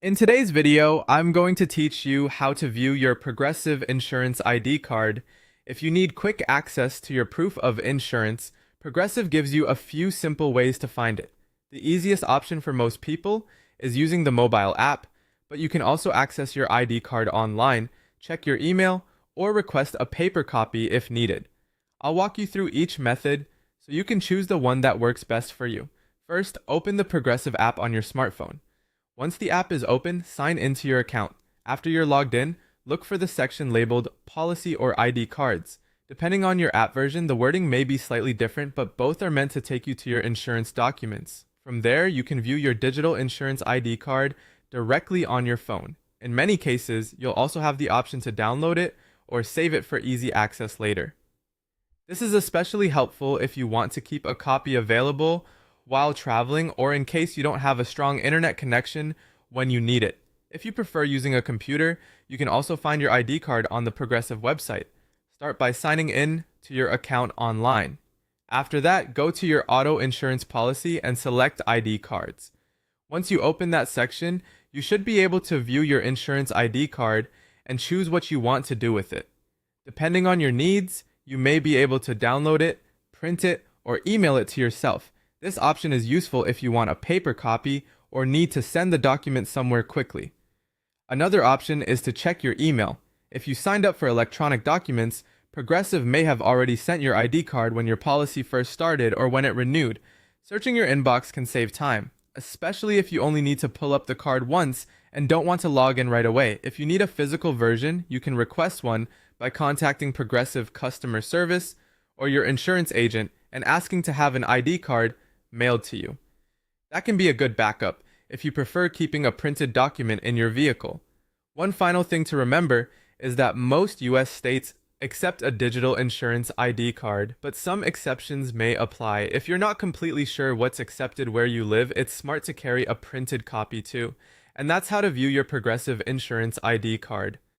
In today's video, I'm going to teach you how to view your Progressive Insurance ID card. If you need quick access to your proof of insurance, Progressive gives you a few simple ways to find it. The easiest option for most people is using the mobile app, but you can also access your ID card online, check your email, or request a paper copy if needed. I'll walk you through each method so you can choose the one that works best for you. First, open the Progressive app on your smartphone. Once the app is open, sign into your account. After you're logged in, look for the section labeled Policy or ID Cards. Depending on your app version, the wording may be slightly different, but both are meant to take you to your insurance documents. From there, you can view your digital insurance ID card directly on your phone. In many cases, you'll also have the option to download it or save it for easy access later. This is especially helpful if you want to keep a copy available while traveling or in case you don't have a strong internet connection when you need it. If you prefer using a computer, you can also find your ID card on the Progressive website. Start by signing in to your account online. After that, go to your auto insurance policy and select ID cards. Once you open that section, you should be able to view your insurance ID card and choose what you want to do with it. Depending on your needs, you may be able to download it, print it, or email it to yourself. This option is useful if you want a paper copy or need to send the document somewhere quickly. Another option is to check your email. If you signed up for electronic documents, Progressive may have already sent your ID card when your policy first started or when it renewed. Searching your inbox can save time, especially if you only need to pull up the card once and don't want to log in right away. If you need a physical version, you can request one by contacting Progressive customer service or your insurance agent and asking to have an ID card mailed to you. That can be a good backup if you prefer keeping a printed document in your vehicle. One final thing to remember is that most US states accept a digital insurance ID card, but some exceptions may apply. If you're not completely sure what's accepted where you live, it's smart to carry a printed copy too. And that's how to view your Progressive Insurance ID card.